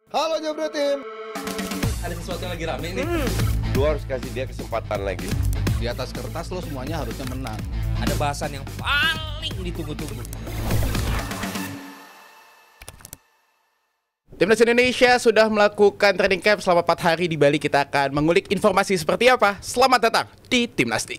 Halo Jabro Tim. Ada sesuatu yang lagi rame nih. Lu harus kasih dia kesempatan lagi. Di atas kertas lo semuanya harusnya menang. Ada bahasan yang paling ditunggu-tunggu. Timnas Indonesia sudah melakukan training camp selama 4 hari di Bali. Kita akan mengulik informasi seperti apa. Selamat datang di Timnasti.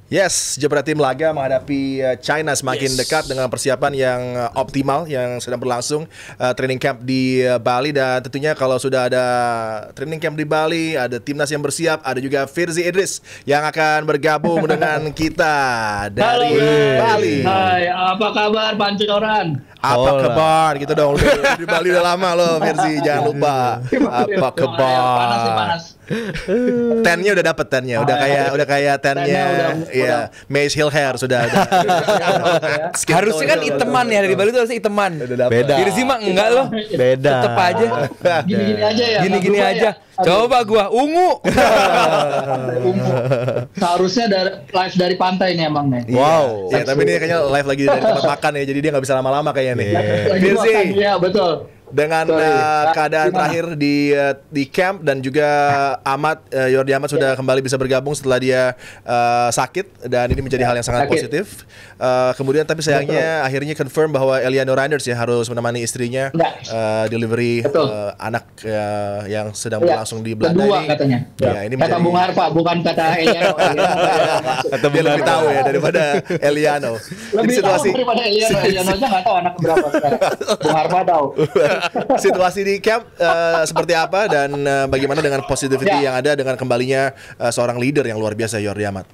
Yes, Jabra Tim laga menghadapi China semakin dekat dengan persiapan yang optimal yang sedang berlangsung training camp di Bali. Dan tentunya kalau sudah ada training camp di Bali, ada timnas yang bersiap, ada juga Firzi Idris yang akan bergabung dengan kita dari Bali. Hai, apa kabar Pancoran? Apa kabar gitu dong. Di Bali udah lama loh, Firzi, jangan lupa. Apa kabar? Panas sih, panas. Tennya udah dapet tennya, udah kayak tennya, ya Mace Hill Hair sudah. Harusnya kan iteman ya, dari Bali itu harusnya iteman. Beda. Firzi mah enggak loh. Beda. Tetep aja. Gini-gini aja ya. Gini-gini nggak aja. berubah ya. Coba gua ungu. Ungu. Seharusnya live dari pantai nih emang nih. Wow. Ya, tapi ini kayaknya live lagi dari tempat makan ya, jadi dia nggak bisa lama-lama kayaknya nih. Lagi Firzi, makan, ya betul. dengan keadaan terakhir di camp dan juga Yordi Amat sudah kembali bisa bergabung setelah dia sakit, dan ini menjadi hal yang sangat positif. Kemudian tapi sayangnya akhirnya confirm bahwa Eliano Reinders ya harus menemani istrinya delivery anak yang sedang berlangsung di Belanda kedua ini. katanya. Ya, ini Kata Bung Harfa, bukan kata Eliano. dia lebih tahu ya daripada Eliano. Lebih tahu daripada Eliano. Eliano aja nggak tahu anak berapa sekarang. Bung Harfa tahu. Situasi di camp seperti apa, dan bagaimana dengan positivity yang ada dengan kembalinya seorang leader yang luar biasa, Yordi Amat?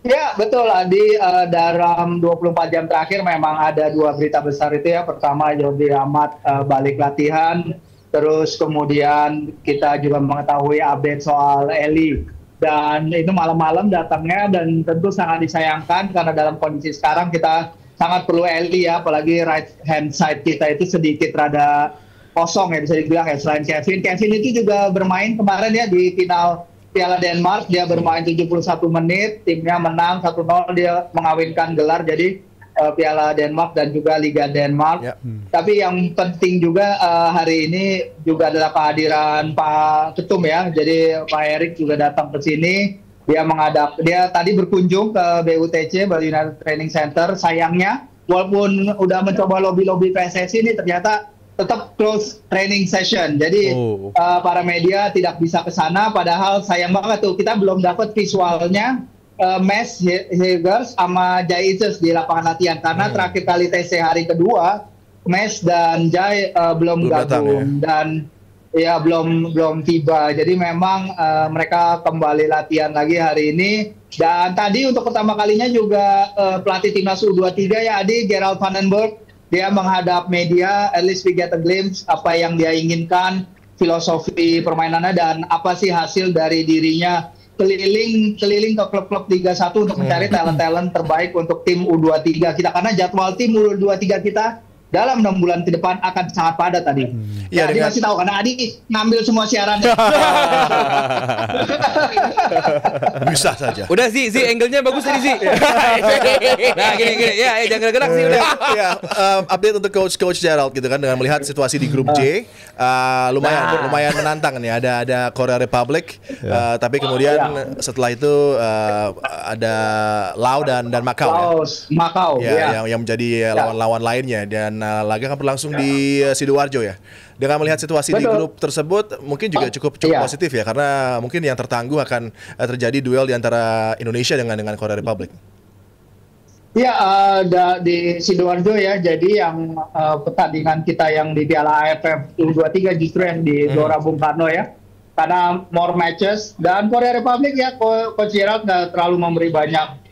Ya betul Adi, dalam 24 jam terakhir memang ada dua berita besar itu ya. Pertama, Yordi Amat balik latihan, terus kemudian kita juga mengetahui update soal Eli, dan itu malam-malam datangnya, dan tentu sangat disayangkan karena dalam kondisi sekarang kita sangat perlu Eli ya, apalagi right hand side kita itu sedikit rada kosong ya bisa dibilang ya, selain Kevin. Kevin itu juga bermain kemarin ya di final Piala Denmark, dia bermain 71 menit, timnya menang 1-0, dia mengawinkan gelar jadi Piala Denmark dan juga Liga Denmark. Tapi yang penting juga hari ini juga adalah kehadiran Pak Ketum ya, jadi Pak Erik juga datang ke sini. Dia tadi berkunjung ke BUTC, Bali United Training Center. Sayangnya walaupun udah mencoba lobby PSSI ini ternyata tetap close training session. Jadi para media tidak bisa ke sana, padahal sayang banget tuh kita belum dapat visualnya Mes Hegers sama Jai Isis di lapangan latihan, karena terakhir kali TC hari kedua Mes dan Jai belum gabung dan ya belum tiba. Jadi memang mereka kembali latihan lagi hari ini. Dan tadi untuk pertama kalinya juga pelatih timnas U23 ya Adi, Gerald Vandenberg, dia menghadap media. At least we get a glimpse apa yang dia inginkan, filosofi permainannya, dan apa sih hasil dari dirinya keliling ke klub-klub Liga 1 untuk mencari talent-talent terbaik untuk tim U23 kita, karena jadwal tim U23 kita dalam 6 bulan ke depan akan sangat padat tadi. Ya, Adi masih tahu karena Adi ngambil semua siaran. Bisa saja. Udah sih angle-nya bagus tadi sih. Nah, gini. Ya, jangan gerak sih udah. Ya, update untuk coach Gerald gitu kan, dengan melihat situasi di grup J, lumayan menantang nih. Ada Korea Republic, tapi kemudian setelah itu ada Laos dan Macau. Macau ya, yang menjadi lawan-lawan lainnya, dan laga akan berlangsung di Sidoarjo ya. Dengan melihat situasi di grup tersebut, mungkin juga cukup positif ya, karena mungkin yang tertangguh akan terjadi duel di antara Indonesia dengan Korea Republic. Ya, di Sidoarjo ya. Jadi yang pertandingan kita yang di Piala AFF U23 justru yang di Gelora Bung Karno ya, karena more matches. Dan Korea Republic ya, Coach Gerald nggak terlalu memberi banyak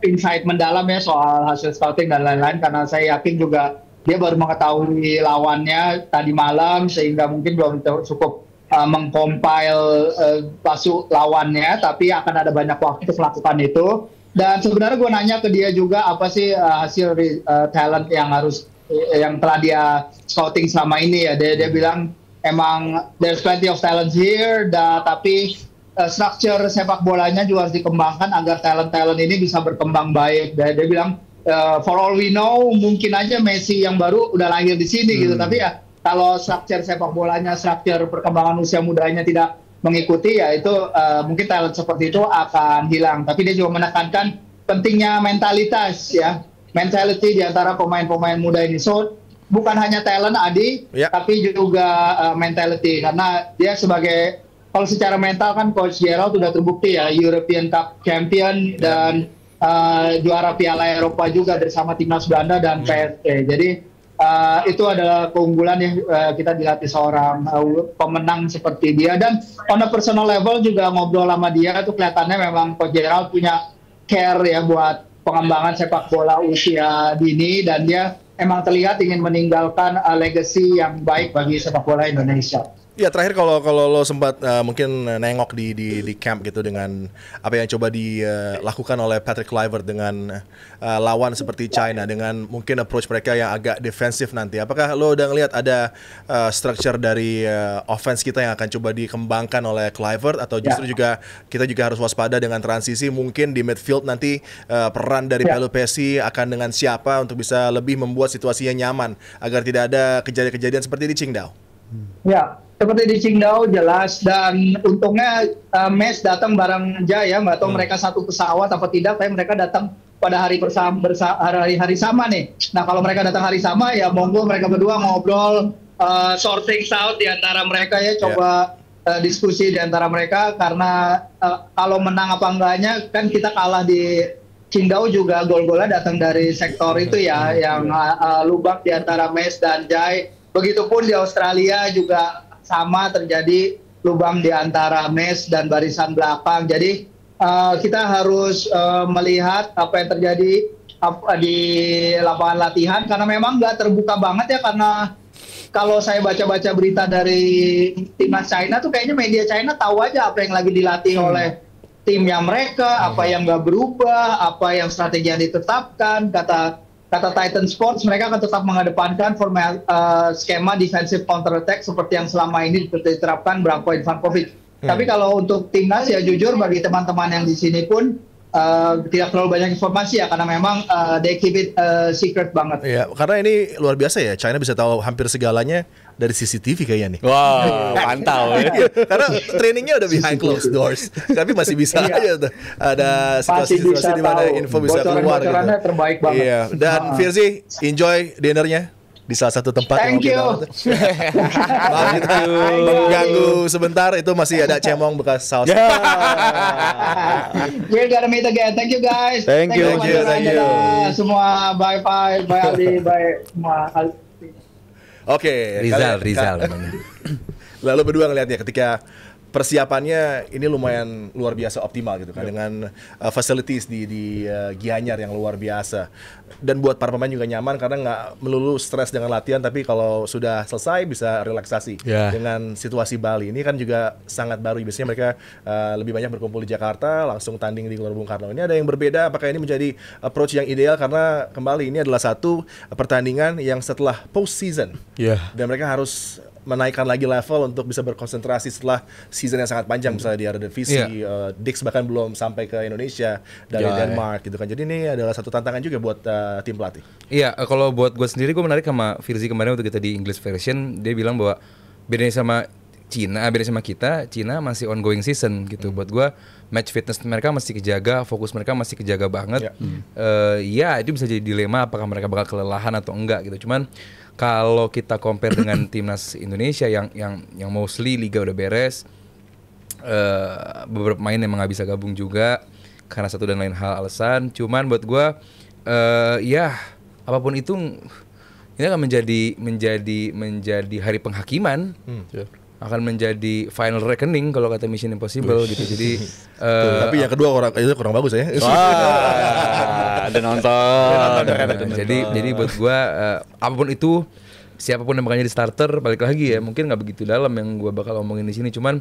insight mendalam ya soal hasil scouting dan lain-lain, karena saya yakin juga dia baru mengetahui lawannya tadi malam, sehingga mungkin belum cukup mengcompile lawannya, tapi akan ada banyak waktu untuk melakukan itu. Dan sebenarnya gue nanya ke dia juga apa sih hasil talent yang telah dia scouting selama ini ya. Dia bilang emang there's plenty of talents here, tapi structure sepak bolanya juga harus dikembangkan agar talent-talent ini bisa berkembang baik. Dia bilang for all we know mungkin aja Messi yang baru udah lahir di sini gitu, tapi ya kalau structure sepak bolanya, structure perkembangan usia mudanya tidak mengikuti, ya itu mungkin talent seperti itu akan hilang. Tapi dia juga menekankan pentingnya mentalitas ya, mentality di antara pemain-pemain muda ini. So bukan hanya talent Adi, tapi juga mentality, karena dia sebagai, kalau secara mental kan Coach Gerald sudah terbukti ya, European Cup champion dan juara Piala Eropa juga bersama timnas Belanda dan PSG. Jadi itu adalah keunggulan yang kita dilatih seorang pemenang seperti dia. Dan on a personal level juga ngobrol sama dia tuh kelihatannya memang Coach Gerald punya care ya buat pengembangan sepak bola usia dini, dan dia emang terlihat ingin meninggalkan legacy yang baik bagi sepak bola Indonesia. Ya, terakhir kalau lo sempat mungkin nengok di camp gitu dengan apa yang coba dilakukan oleh Patrick Kluivert dengan lawan seperti China, dengan mungkin approach mereka yang agak defensif nanti. Apakah lo udah ngelihat ada structure dari offense kita yang akan coba dikembangkan oleh Kluivert, atau justru juga kita juga harus waspada dengan transisi mungkin di midfield nanti, peran dari Pelupessy akan dengan siapa untuk bisa lebih membuat situasinya nyaman agar tidak ada kejadian-kejadian seperti di Qingdao? Ya, seperti di Qingdao jelas, dan untungnya Mes datang bareng Jaya, nggak tahu mereka satu pesawat apa tidak, tapi mereka datang pada hari hari sama nih. Nah kalau mereka datang hari sama ya monggo mereka berdua ngobrol, sorting out di antara mereka ya, coba diskusi di antara mereka, karena kalau menang apa enggaknya kan kita kalah di Qingdao juga gol-golnya datang dari sektor itu ya, yang lubang di antara Mes dan Jai. Begitupun di Australia juga sama, terjadi lubang di antara Mes dan barisan belakang. Jadi kita harus melihat apa yang terjadi di lapangan latihan, karena memang nggak terbuka banget ya, karena kalau saya baca-baca berita dari timnas China tuh kayaknya media China tahu aja apa yang lagi dilatih oleh timnya mereka, apa yang nggak berubah, apa yang strategi yang ditetapkan. Kata Titan Sports, mereka akan tetap mengedepankan skema defensive counter attack seperti yang selama ini diterapkan Branko Ivankovic. Tapi kalau untuk timnas ya jujur bagi teman-teman yang di sini pun tidak terlalu banyak informasi ya, karena memang they keep it secret banget. Iya, karena ini luar biasa ya, China bisa tahu hampir segalanya dari CCTV kayaknya nih. Wow, mantap ya. Karena trainingnya udah behind closed doors, tapi masih bisa aja tuh ada situasi-situasi di mana info bisa keluar gitu. Bocorannya terbaik banget. Iya, dan Firzi, enjoy dinnernya di salah satu tempat Thank you. Maaf kita mengganggu sebentar, itu masih ada cemong bekas saus. We're gonna meet again. Thank you guys. Thank you. Semua bye Aldi, bye semua. Oke, Rizal namanya. Lalu berdua ngelihatnya ketika persiapannya ini lumayan luar biasa optimal gitu kan, dengan facilities di Gianyar yang luar biasa, dan buat para pemain juga nyaman karena nggak melulu stres dengan latihan, tapi kalau sudah selesai bisa relaksasi dengan situasi Bali. Ini kan juga sangat baru, biasanya mereka lebih banyak berkumpul di Jakarta langsung tanding di Gelora Bung Karno. Ini ada yang berbeda, apakah ini menjadi approach yang ideal, karena kembali ini adalah satu pertandingan yang setelah post season dan mereka harus menaikkan lagi level untuk bisa berkonsentrasi setelah season yang sangat panjang, misalnya di Eredivisie, Dix bahkan belum sampai ke Indonesia dari Denmark gitu kan. Jadi ini adalah satu tantangan juga buat tim pelatih. Iya, kalau buat gue sendiri, gue menarik sama Firzi kemarin waktu kita di English version, dia bilang bahwa bedanya sama kita, Cina masih ongoing season gitu. Buat gue match fitness mereka masih kejaga, fokus mereka masih kejaga banget. Ya itu bisa jadi dilema apakah mereka bakal kelelahan atau enggak gitu. Cuman kalau kita compare dengan timnas Indonesia yang mostly liga udah beres, beberapa pemain emang nggak bisa gabung juga karena satu dan lain hal alasan. Cuman buat gue, ya apapun itu ini akan menjadi hari penghakiman, akan menjadi final reckoning kalau kata Mission Impossible gitu. Jadi tapi yang kedua itu kurang bagus ya. Ada nonton. Jadi buat gua apapun itu, siapapun yang bakal jadi starter, balik lagi ya, mungkin nggak begitu dalam yang gua bakal omongin di sini. Cuman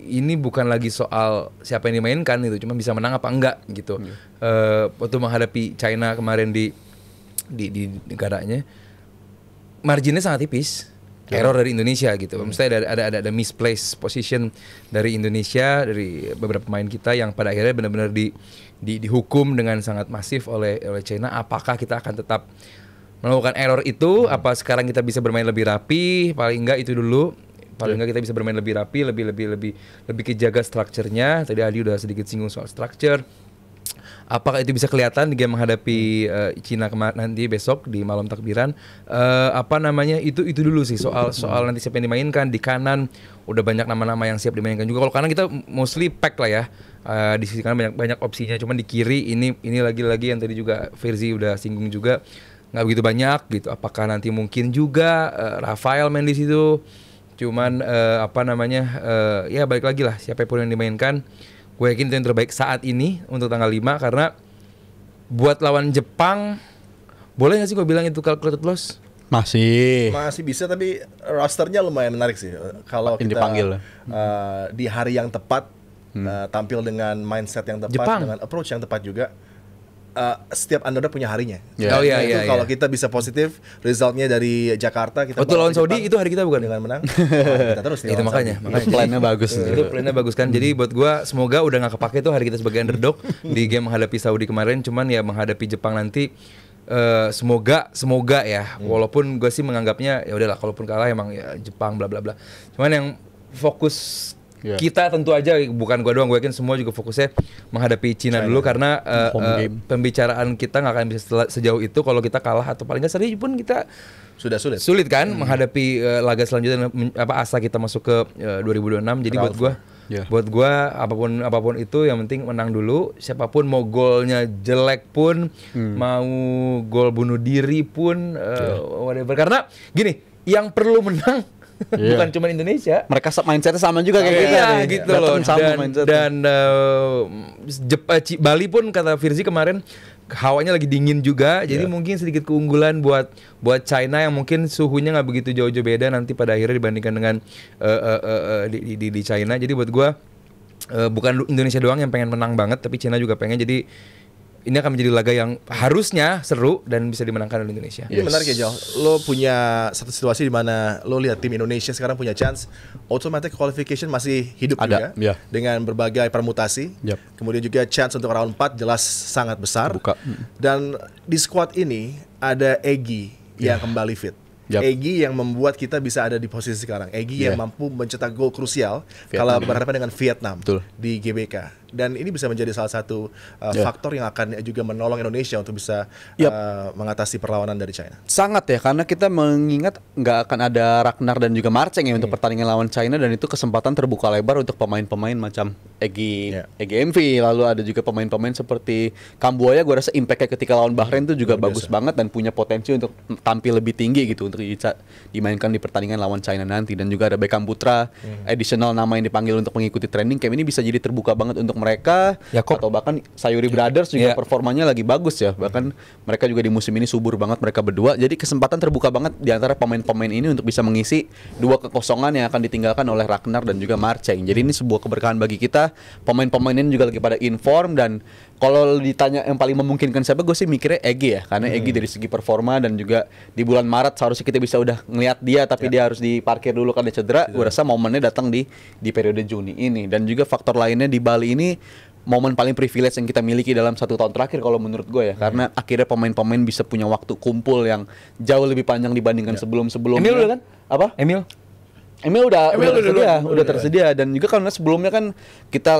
ini bukan lagi soal siapa yang dimainkan itu, cuma bisa menang apa enggak gitu. Waktu menghadapi China kemarin di negaranya, marginnya sangat tipis. error dari Indonesia gitu. Maksudnya ada misplaced position dari Indonesia, dari beberapa pemain kita yang pada akhirnya benar-benar dihukum dengan sangat masif oleh China. Apakah kita akan tetap melakukan error itu? Apa sekarang kita bisa bermain lebih rapi? Paling enggak itu dulu. Paling enggak kita bisa bermain lebih rapi, lebih kejaga strukturnya. Tadi Adi udah sedikit singgung soal structure. Apakah itu bisa kelihatan di game menghadapi Cina nanti besok di malam takbiran? Itu dulu sih soal nanti siapa yang dimainkan di kanan. Udah banyak nama-nama yang siap dimainkan juga. Kalau kanan kita mostly pack lah ya. Di sisi kanan banyak opsinya. Cuman di kiri ini lagi-lagi yang tadi juga Firzi udah singgung juga nggak begitu banyak gitu. Apakah nanti mungkin juga Rafael main di situ? Cuman ya balik lagi lah siapapun yang dimainkan. Gue yakin itu yang terbaik saat ini untuk tanggal 5 karena buat lawan Jepang boleh nggak sih gue bilang itu calculated loss? Masih bisa, tapi rosternya lumayan menarik sih kalau kita dipanggil di hari yang tepat tampil dengan mindset yang tepat, Jepang. dengan approach yang tepat juga. Setiap underdog punya harinya. Yeah. Oh, iya, iya, Kalau iya. kita bisa positif resultnya dari Jakarta, kita Waktu lawan bawa ke Saudi Jepang itu hari kita bukan? dengan menang. Kita terus nih Itu lawan makanya Saudi. plannya bagus. Itu plannya bagus kan. Jadi buat gua semoga udah nggak kepake tuh hari kita sebagai underdog di game menghadapi Saudi kemarin. Cuman ya menghadapi Jepang nanti semoga ya. Walaupun gue sih menganggapnya ya udahlah, kalaupun kalah emang ya Jepang bla bla bla. Cuman yang fokus kita tentu aja, bukan gue doang, gue yakin semua juga fokusnya menghadapi Cina dulu karena pembicaraan kita nggak akan bisa sejauh itu kalau kita kalah atau paling nggak seri pun kita Sudah sulit kan menghadapi laga selanjutnya asa kita masuk ke 2026. Jadi buat gue apapun itu yang penting menang dulu. Siapapun mau golnya jelek pun mau gol bunuh diri pun whatever, karena gini yang perlu menang bukan cuma Indonesia. Mereka mindsetnya sama juga kayak kita. Iya nih. gitu Datang loh. sama mindsetnya. Dan Bali pun kata Firzi kemarin hawanya lagi dingin juga. Jadi mungkin sedikit keunggulan buat China yang mungkin suhunya nggak begitu jauh-jauh beda nanti pada akhirnya dibandingkan dengan di China. Jadi buat gua bukan Indonesia doang yang pengen menang banget, tapi China juga pengen. Jadi ini akan menjadi laga yang harusnya seru dan bisa dimenangkan oleh Indonesia. Ini menarik ya, Jal. Lo punya satu situasi di mana lo lihat tim Indonesia sekarang punya chance automatic qualification masih hidup Ada, juga dengan berbagai permutasi. Kemudian juga chance untuk round 4 jelas sangat besar. Dan di squad ini ada Egy yang kembali fit. Egy yang membuat kita bisa ada di posisi sekarang. Egy yang mampu mencetak gol krusial kalau berhadapan dengan Vietnam di GBK. Dan ini bisa menjadi salah satu faktor yang akan juga menolong Indonesia untuk bisa mengatasi perlawanan dari China. Sangat ya, karena kita mengingat nggak akan ada Ragnar dan juga Marceng ya untuk pertandingan lawan China, dan itu kesempatan terbuka lebar untuk pemain-pemain macam Egy MV, lalu ada juga pemain-pemain seperti Kambuaya. Gue rasa impact-nya ketika lawan Bahrain itu juga bagus banget dan punya potensi untuk tampil lebih tinggi gitu untuk bisa dimainkan di pertandingan lawan China nanti. Dan juga ada Beckham Putra, additional nama yang dipanggil untuk mengikuti training camp ini bisa jadi terbuka banget untuk mereka. Atau bahkan Sayuri Brothers juga performanya lagi bagus ya. Bahkan mereka juga di musim ini subur banget mereka berdua. Jadi kesempatan terbuka banget di antara pemain-pemain ini untuk bisa mengisi dua kekosongan yang akan ditinggalkan oleh Ragnar dan juga Marceng. Jadi ini sebuah keberkahan bagi kita. Pemain-pemain ini juga lagi pada inform, dan kalau ditanya yang paling memungkinkan siapa, gue sih mikirnya Egy ya. Karena Egy dari segi performa dan juga di bulan Maret seharusnya kita bisa udah ngelihat dia, tapi dia harus diparkir dulu karena cedera. Gue rasa momennya datang di periode Juni ini. Dan juga faktor lainnya di Bali ini momen paling privilege yang kita miliki dalam 1 tahun terakhir kalau menurut gue ya. Karena akhirnya pemain-pemain bisa punya waktu kumpul yang jauh lebih panjang dibandingkan sebelum-sebelumnya. Emil udah kan? Apa? Emil udah tersedia. Dan juga karena sebelumnya kan kita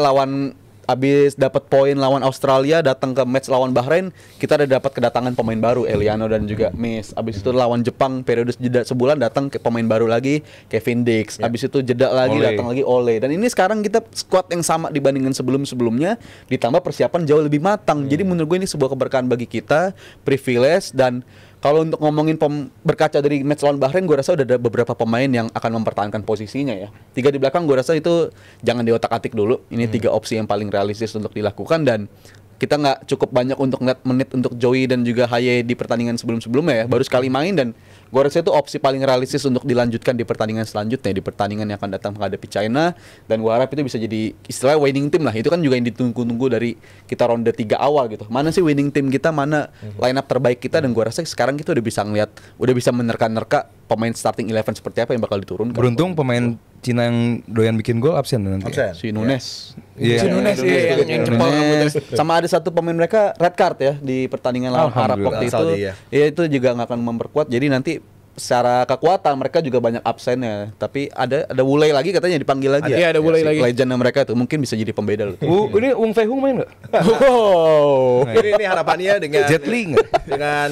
abis dapat poin lawan Australia, datang ke match lawan Bahrain, kita ada dapat kedatangan pemain baru, Eliano dan juga Miss. Abis itu lawan Jepang periode jeda sebulan, datang ke pemain baru lagi, Kevin Dix. Abis itu jeda lagi, datang lagi Ole. Dan ini sekarang kita squad yang sama dibandingkan sebelumnya, ditambah persiapan jauh lebih matang. Jadi menurut gue ini sebuah keberkahan bagi kita, privilege. Dan kalau untuk ngomongin berkaca dari match lawan Bahrain, gue rasa udah ada beberapa pemain yang akan mempertahankan posisinya ya. 3 di belakang gue rasa itu jangan diotak-atik dulu. Ini 3 opsi yang paling realistis untuk dilakukan, dan kita nggak cukup banyak untuk ngeliat menit untuk Joey dan juga Haye di pertandingan sebelumnya ya. Baru sekali main, dan Gua rasa itu opsi paling realistis untuk dilanjutkan di pertandingan selanjutnya, di pertandingan yang akan datang menghadapi China, dan gua harap itu bisa jadi istilah winning team lah. Itu kan juga yang ditunggu-tunggu dari kita ronde 3 awal gitu. Mana sih winning team kita, mana line up terbaik kita, dan gua rasa sekarang kita udah bisa ngelihat, udah bisa menerka-nerka pemain starting 11 seperti apa yang bakal diturunkan. Beruntung pemain Cina yang doyan bikin gol absen nanti. Absen. Si Nunes. Iya. Si Nunes, iya, yang jempol rambutnya. Sama ada satu pemain mereka red card ya di pertandingan lawan Arab waktu itu. Saudi, ya. Ya itu juga nggak akan memperkuat. Jadi nanti secara kekuatan mereka juga banyak absennya. Tapi ada Wulei lagi katanya dipanggil lagi. Iya, ada Wulei lagi. Legendnya mereka tuh mungkin bisa jadi pembeda loh. Ini Wong Fei Hung main nggak? Wow. Ini harapannya dengan Jet Li nggak? dengan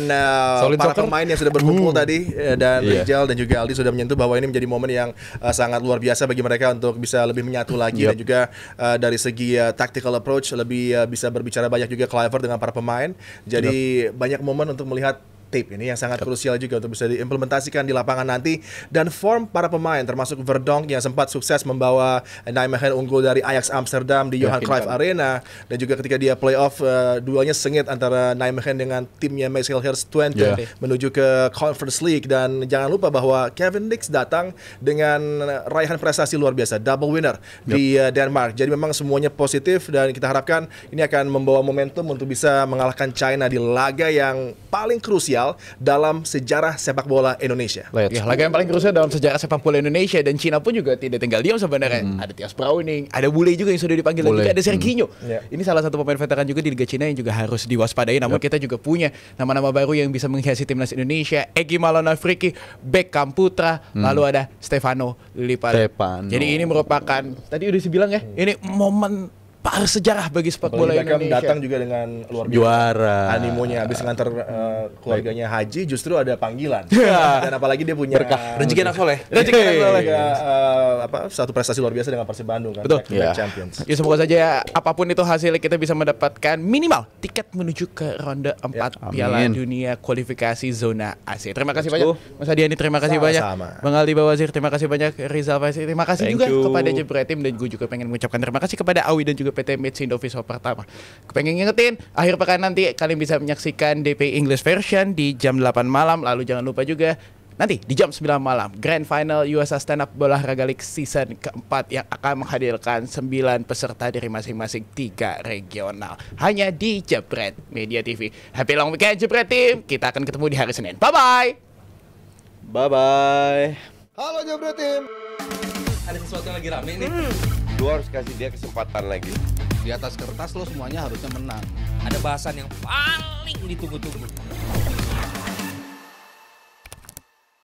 Solid para soccer. pemain yang sudah berkumpul tadi dan Iya. Rijal dan juga Aldi sudah menyentuh bahwa ini menjadi momen yang sangat luar biasa bagi mereka untuk bisa lebih menyatu lagi dan juga dari segi tactical approach lebih bisa berbicara banyak juga clever dengan para pemain. Jadi banyak momen untuk melihat tape ini yang sangat krusial juga untuk bisa diimplementasikan di lapangan nanti, dan form para pemain termasuk Verdonk yang sempat sukses membawa Nijmegen unggul dari Ajax Amsterdam di Johan Cruyff Arena, dan juga ketika dia playoff duelnya sengit antara Nijmegen dengan timnya Maastricht Twente menuju ke Conference League. Dan jangan lupa bahwa Kevin Dix datang dengan raihan prestasi luar biasa, double winner di Denmark. Jadi memang semuanya positif dan kita harapkan ini akan membawa momentum untuk bisa mengalahkan China di laga yang paling krusial dalam sejarah sepak bola Indonesia. Ya, laga yang paling krusial dalam sejarah sepak bola Indonesia, dan Cina pun juga tidak tinggal diam sebenarnya. Ada Thias Browning, ada Wulei juga yang sudah dipanggil lagi, ada Serginho. Ini salah satu pemain veteran juga di Liga Cina yang juga harus diwaspadai. Namun kita juga punya nama-nama baru yang bisa menghiasi timnas Indonesia. Egy Maulana Fikri, Beckham Putra, lalu ada Stefano Lillipali. Jadi ini merupakan, tadi udah dibilang ya, ini momen sejarah bagi sepak bola Beckham Indonesia. datang juga dengan luar biasa Juara. animonya, habis ngantar keluarganya haji justru ada panggilan. Dan apalagi dia punya berkah Rezeki anak soleh. rezeki anak soleh. Satu prestasi luar biasa dengan Persib Bandung kan. Betul. Back-to-back champions. Ya semoga saja apapun itu hasilnya kita bisa mendapatkan minimal tiket menuju ke ronde 4 Piala Dunia kualifikasi zona AC. Terima kasih banyak Mas Adiani, terima kasih banyak Bang Aldi Bawazir, terima kasih banyak Rizal Faisal, terima kasih juga kepada Jebretim, dan gue juga pengen mengucapkan terima kasih kepada Awi dan juga PT Mitsindo Visual pertama. Pengen ngingetin akhir pekan nanti kalian bisa menyaksikan DP English version di jam 8 malam. Lalu jangan lupa juga nanti di jam 9 malam Grand Final USA Stand Up Olahraga League season keempat yang akan menghadirkan 9 peserta dari masing-masing 3 regional hanya di Jebret Media TV. Happy long weekend Jebret Team. Kita akan ketemu di hari Senin. Bye bye. Bye bye. Halo Jebret Tim. Ada sesuatu yang lagi rame nih. Lu harus kasih dia kesempatan lagi. Di atas kertas lo semuanya harusnya menang. Ada bahasan yang paling ditunggu-tunggu.